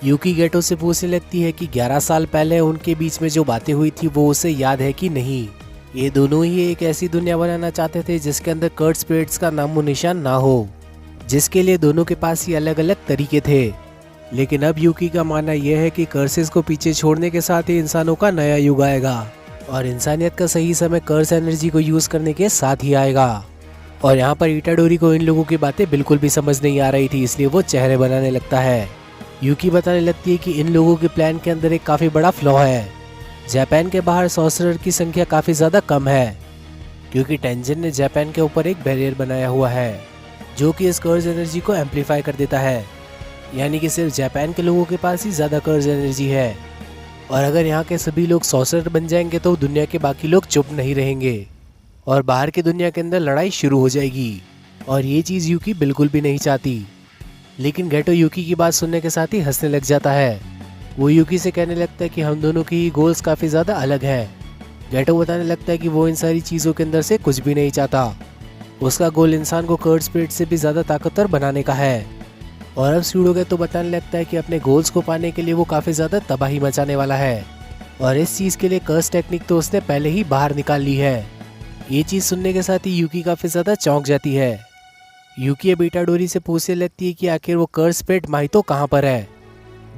यूकी गेटो से पूछने लगती है कि 11 साल पहले उनके बीच में जो बातें हुई थी वो उसे याद है कि नहीं। ये दोनों ही एक ऐसी दुनिया बनाना चाहते थे जिसके अंदर कर्ट स्पिरिट्स का नामो निशान ना हो, जिसके लिए दोनों के पास ही अलग अलग तरीके थे। लेकिन अब यूकी का मानना यह है कि कर्सेस को पीछे छोड़ने के साथ ही इंसानों का नया युग आएगा और इंसानियत का सही समय कर्स एनर्जी को यूज करने के साथ ही आएगा। और यहाँ पर इटाडोरी को इन लोगों की बातें बिल्कुल भी समझ नहीं आ रही थी, इसलिए वो चेहरे बनाने लगता है। यूकी बताने लगती है कि इन लोगों के प्लान के अंदर एक काफी बड़ा फ्लॉ है। जापान के बाहर सॉर्सरर की संख्या काफी ज्यादा कम है, क्योंकि टेंजन ने जापान के ऊपर एक बैरियर बनाया हुआ है जो कि इस कर्ज एनर्जी को एम्पलीफाई कर देता है। यानी कि सिर्फ जापान के लोगों के पास ही ज्यादा कर्ज एनर्जी है, और अगर यहाँ के सभी लोग सॉर्सरर बन जाएंगे तो दुनिया के बाकी लोग चुप नहीं रहेंगे और बाहर की दुनिया के अंदर लड़ाई शुरू हो जाएगी। और ये चीज यूकी बिल्कुल भी नहीं चाहती। लेकिन गेटो यूकी की बात सुनने के साथ ही हंसने लग जाता है। वो यूकी से कहने लगता है कि हम दोनों की गोल्स काफी ज्यादा अलग हैं। गेटो बताने लगता है कि वो इन सारी चीजों के अंदर से कुछ भी नहीं चाहता। उसका गोल इंसान को कर्ट स्पिरिट से भी ज्यादा ताकतवर बनाने का है। और अब सूडोगेतो बताने लगता है कि अपने गोल्स को पाने के लिए वो काफी ज्यादा तबाही मचाने वाला है, और इस चीज के लिए कर्स टेक्निक तो उसने पहले ही बाहर निकाल ली है। ये चीज सुनने के साथ ही यूकी काफी ज्यादा चौंक जाती है। यूकी अब इटाडोरी से पूछने लगती है कि आखिर वो कर्स स्पिरिट माहितो कहाँ पर है,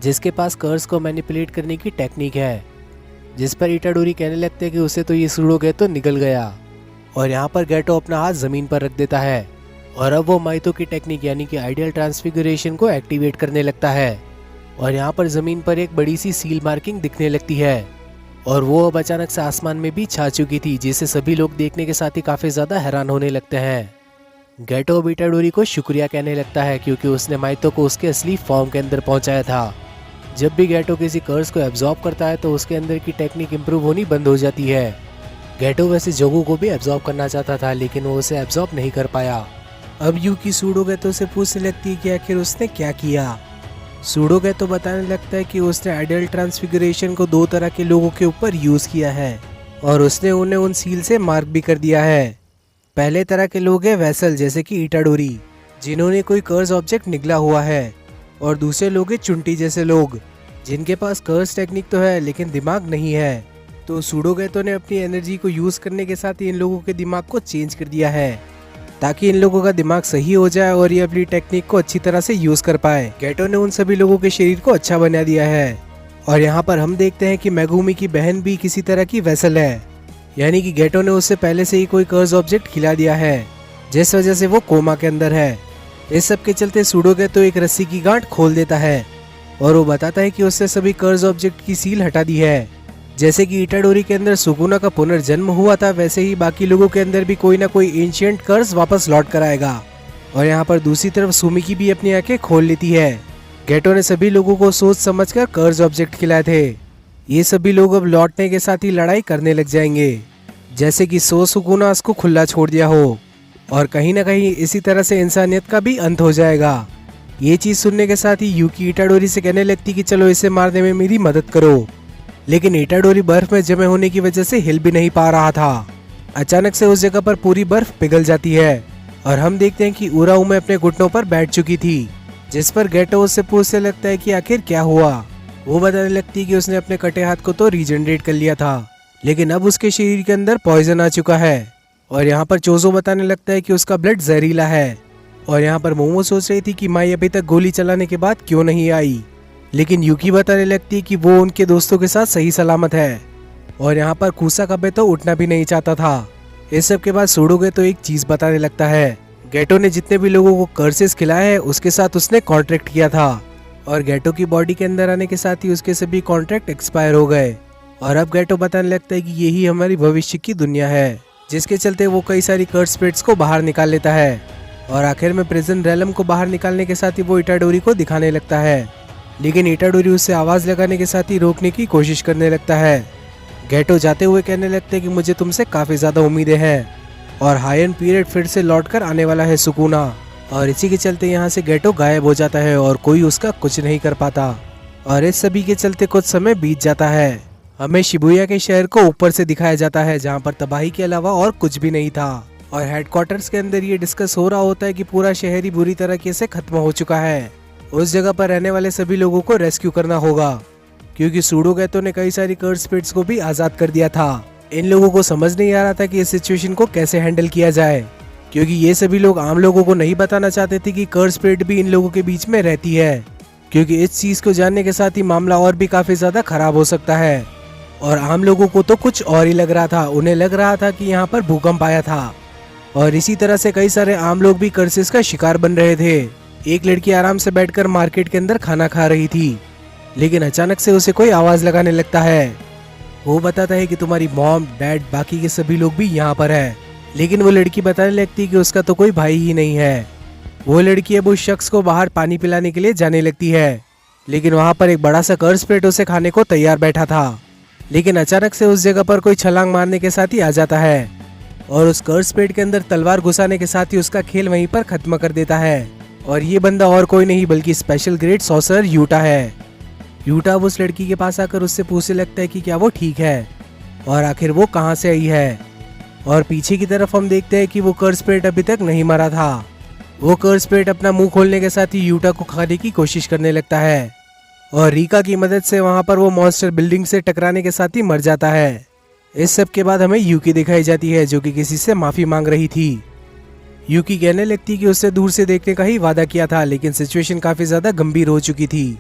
जिसके पास कर्स को मैनिपुलेट करने की टेक्निक है। जिस पर इटाडोरी कहने लगते हैं कि उसे तो ये सूडोगेतो निकल गया। और यहाँ पर गेटो अपना हाथ जमीन पर रख देता है और अब वो माइतो की टेक्निक यानी कि आइडियल ट्रांसफिगरेशन को एक्टिवेट करने लगता है। और यहाँ पर जमीन पर एक बड़ी सी सील मार्किंग दिखने लगती है, और वो अब अचानक से आसमान में भी छा चुकी थी, जिसे सभी लोग देखने के साथ ही काफी ज्यादा हैरान होने लगते हैं। गेटो अब इटाडोरी को शुक्रिया कहने लगता है क्योंकि उसने माइतो को उसके असली फॉर्म के अंदर पहुंचाया था। जब भी गेटो किसी कर्स को एब्जॉर्ब करता है तो उसके अंदर की टेक्निक इम्प्रूव होनी बंद हो जाती है। गेटो वैसे जोगो को भी एब्जॉर्ब करना चाहता था, लेकिन वो उसे एब्जॉर्ब नहीं कर पाया। अब यूकी सूडोगेतो से पूछने लगती है कि आखिर उसने क्या किया। सूडोगेतो बताने लगता है कि उसने आइडियल ट्रांसफिगरेशन को 2 तरह के लोगों के ऊपर यूज किया है, और उसने उन्हें उन सील से मार्क भी कर दिया है। पहले तरह के लोग हैं वैसल जैसे कि इटाडोरी, जिन्होंने कोई कर्स ऑब्जेक्ट निकला हुआ है, और दूसरे लोग हैं चुंटी जैसे लोग, जिनके पास कर्स टेक्निक तो है लेकिन दिमाग नहीं है। तो सूडोगेतो ने अपनी एनर्जी को यूज करने के साथ ही इन लोगों के दिमाग को चेंज कर दिया है, ताकि इन लोगों का दिमाग सही हो जाए और ये अपनी टेक्निक को अच्छी तरह से यूज कर पाए। गेटो ने उन सभी लोगों के शरीर को अच्छा बना दिया है। और यहाँ पर हम देखते हैं कि मेगुमी की बहन भी किसी तरह की वेसल है, यानी कि गेटो ने उससे पहले से ही कोई कर्स ऑब्जेक्ट खिला दिया है, जिस वजह से वो कोमा के अंदर है। इस सब के चलते सूडोगेतो एक रस्सी की गांठ खोल देता है और वो बताता है कि उससे सभी कर्स ऑब्जेक्ट की सील हटा दी है। जैसे कि इटाडोरी के अंदर सुकुना का पुनर्जन्म हुआ था, वैसे ही बाकी लोगों के अंदर भी कोई ना कोई एंशिएंट कर्स वापस लौट कर आएगा। और यहाँ पर दूसरी तरफ सुमिकी भी अपनी आंखें खोल लेती है। गेटो ने सभी लोगों को सोच समझकर कर्स ऑब्जेक्ट खिलाए थे। ये सभी लोग अब लौटने के साथ ही लड़ाई करने लग जाएंगे, जैसे कि सो सुकुना उसको खुला छोड़ दिया हो, और कहीं ना कहीं इसी तरह से इंसानियत का भी अंत हो जाएगा। ये चीज सुनने के साथ ही यूकी इटाडोरी से कहने लगती कि चलो इसे मारने में मेरी मदद करो। लेकिन इटाडोरी बर्फ में जमे होने की वजह से हिल भी नहीं पा रहा था। अचानक से उस जगह पर पूरी बर्फ पिघल जाती है और हम देखते हैं कि उराउमे अपने घुटनों पर बैठ चुकी थी, जिस पर गेटो उससे पूछने लगता है कि आखिर क्या हुआ। वो बताने लगती है कि उसने अपने कटे हाथ को तो रीजनरेट कर लिया था, लेकिन अब उसके शरीर के अंदर पॉइजन आ चुका है। और यहाँ पर चोजो बताने लगता है कि उसका ब्लड जहरीला है। और यहाँ पर मोमो सोच रही थी कि माई अभी तक गोली चलाने के बाद क्यों नहीं आई, लेकिन यूकी बताने लगती है कि वो उनके दोस्तों के साथ सही सलामत है। और यहाँ पर कुसाकाबे तो उठना भी नहीं चाहता था। इस सब के बाद सूडोगेतो एक चीज बताने लगता है। गेटो ने जितने भी लोगों को कर्सेस खिलाए हैं उसके साथ उसने कॉन्ट्रैक्ट किया था, और गेटो की बॉडी के अंदर आने के साथ ही उसके सभी कॉन्ट्रैक्ट एक्सपायर हो गए। और अब गेटो बताने लगता है कि यही हमारी भविष्य की दुनिया है, जिसके चलते वो कई सारी कर्स स्पिरिट्स को बाहर निकाल लेता है। और आखिर में प्रिजन रेलम को बाहर निकालने के साथ ही वो इटाडोरी को दिखाने लगता है, लेकिन इटाडोरी उससे आवाज लगाने के साथ ही रोकने की कोशिश करने लगता है। गेटो जाते हुए कहने लगते हैं कि मुझे तुमसे काफी ज्यादा उम्मीदें हैं, और हायन पीरियड फिर से लौटकर आने वाला है सुकुना। और इसी के चलते यहाँ से गेटो गायब हो जाता है और कोई उसका कुछ नहीं कर पाता। और इस सभी के चलते कुछ समय बीत जाता है। हमें शिबुया के शहर को ऊपर से दिखाया जाता है, जहाँ पर तबाही के अलावा और कुछ भी नहीं था। और हेडक्वार्टर्स के अंदर ये डिस्कस हो रहा होता है कि पूरा शहर ही बुरी तरीके से खत्म हो चुका है। उस जगह पर रहने वाले सभी लोगों को रेस्क्यू करना होगा, क्योंकि सूडोगेतो ने कई सारी कर्ड स्पिरिट्स को भी आजाद कर दिया था। इन लोगों को समझ नहीं आ रहा था कि इस सिचुएशन को कैसे हैंडल किया जाए, क्योंकि ये सभी लोग आम लोगों को नहीं बताना चाहते थे कि कर्ड स्पिरिट भी इन लोगों के बीच में रहती है, क्योंकि इस चीज को जानने के साथ ही मामला और भी काफी ज्यादा खराब हो सकता है। और आम लोगों को तो कुछ और ही लग रहा था, उन्हें लग रहा था कि यहाँ पर भूकंप आया था, और इसी तरह से कई सारे आम लोग भी कर्सेस का शिकार बन रहे थे। एक लड़की आराम से बैठकर मार्केट के अंदर खाना खा रही थी, लेकिन अचानक से उसे कोई आवाज लगाने लगता है। वो बताता है कि तुम्हारी मॉम, डैड, बाकी के सभी लोग भी यहाँ पर है, लेकिन वो लड़की बताने लगती कि उसका तो कोई भाई ही नहीं है। वो लड़की अब उस शख्स को बाहर पानी पिलाने के लिए जाने लगती है, लेकिन वहाँ पर एक बड़ा सा कर्ड स्पिरिट उसे खाने को तैयार बैठा था। लेकिन अचानक से उस जगह पर कोई छलांग मारने के साथ ही आ जाता है, और उस कर्ड स्पिरिट के अंदर तलवार घुसाने के साथ ही उसका खेल वहीं पर खत्म कर देता है। और ये बंदा और कोई नहीं बल्कि स्पेशल ग्रेड सॉर्सरर यूटा है। यूटा उस लड़की के पास आकर उससे पूछने लगता है कि क्या वो ठीक है, और आखिर वो कहाँ से आई है। और पीछे की तरफ हम देखते हैं कि वो कर्ड स्पिरिट अभी तक नहीं मरा था। वो कर्ड स्पिरिट अपना मुंह खोलने के साथ ही यूटा को खाने की कोशिश करने लगता है, और रीका की मदद से वहां पर वो मॉन्स्टर बिल्डिंग से टकराने के साथ ही मर जाता है। इस सब के बाद हमें यूकी दिखाई जाती है, जो कि किसी से माफी मांग रही थी। यूकी कहने लगती कि उससे दूर से देखने का ही वादा किया था, लेकिन सिचुएशन काफी ज्यादा गंभीर हो चुकी थी।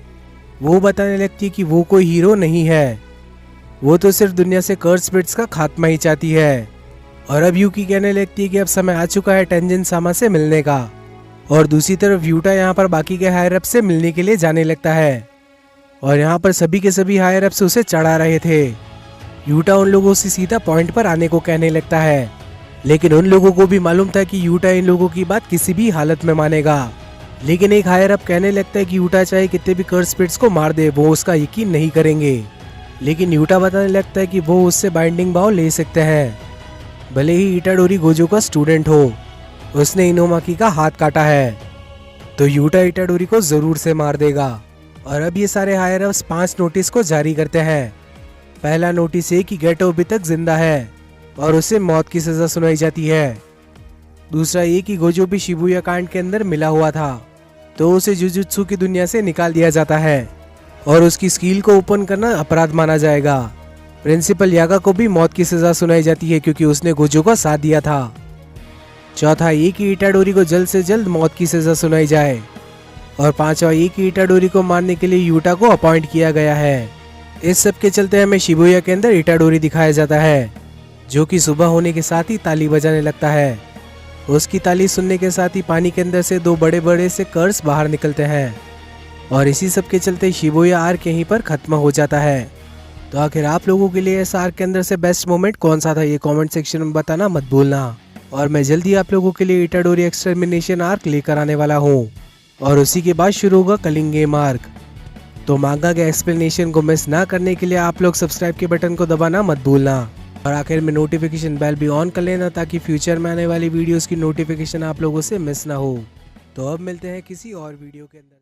वो बताने लगती कि वो कोई हीरो नहीं है, वो तो सिर्फ दुनिया से कर्ड स्पिरिट्स का खात्मा ही चाहती है। और अब यूकी कहने लगती है कि अब समय आ चुका है टेंजिन सामा से मिलने का। और दूसरी तरफ यूटा यहाँ पर बाकी के हायर अप से मिलने के लिए जाने लगता है, और यहाँ पर सभी के सभी हायर अप उसे चढ़ा रहे थे। यूटा उन लोगों से सीधा पॉइंट पर आने को कहने लगता है, लेकिन उन लोगों को भी मालूम था कि यूटा इन लोगों की बात किसी भी हालत में मानेगा। लेकिन एक हायर अप कहने लगता है कि यूटा चाहे कितने भी कर्ड स्पिरिट्स को मार दे, वो उसका यकीन नहीं करेंगे। लेकिन यूटा बताने लगता है कि वो उससे बाइंडिंग बाव ले सकते हैं, भले ही इटाडोरी गोजो का स्टूडेंट हो, उसने इनोमाकी का हाथ काटा है, तो यूटा इटाडोरी को जरूर से मार देगा। और अब ये सारे हायर अप्स 5 नोटिस को जारी करते हैं। पहला नोटिस है कि गेटो अभी तक जिंदा है और उसे मौत की सजा सुनाई जाती है। दूसरा ये कि गोजो भी शिबुया कांड के अंदर मिला हुआ था, तो उसे जुजुत्सु की दुनिया से निकाल दिया जाता है और उसकी स्किल को ओपन करना अपराध माना जाएगा। प्रिंसिपल यागा को भी मौत की सजा सुनाई जाती है, क्योंकि उसने गोजो का साथ दिया था। चौथा ये कि इटाडोरी को जल्द से जल्द मौत की सजा सुनाई जाए। और पांचवा ये कि इटाडोरी को मारने के लिए यूटा को अपॉइंट किया गया है। इस सब के चलते हमें शिबुया के अंदर इटाडोरी दिखाया जाता है, जो कि सुबह होने के साथ ही ताली बजाने लगता है। उसकी ताली सुनने के साथ ही पानी के अंदर से 2 बड़े बड़े से कर्स बाहर निकलते हैं, और इसी सब के चलते शिबुया आर्क यहीं पर खत्म हो जाता है। तो आखिर आप लोगों के लिए इस आर्क के अंदर से बेस्ट मोमेंट कौन सा था, ये कमेंट सेक्शन में बताना मत भूलना। और मैं जल्दी आप लोगों के लिए इटाडोरी एक्सटरमिनेशन आर्क लेकर आने वाला हूँ, और उसी के बाद शुरू होगा कलिंग गेम आर्क। तो मांगा के एक्सप्लेनेशन को मिस ना करने के लिए आप लोग सब्सक्राइब के बटन को दबाना मत भूलना, और आखिर में नोटिफिकेशन बेल भी ऑन कर लेना, ताकि फ्यूचर में आने वाली वीडियोस की नोटिफिकेशन आप लोगों से मिस ना हो। तो अब मिलते हैं किसी और वीडियो के अंदर।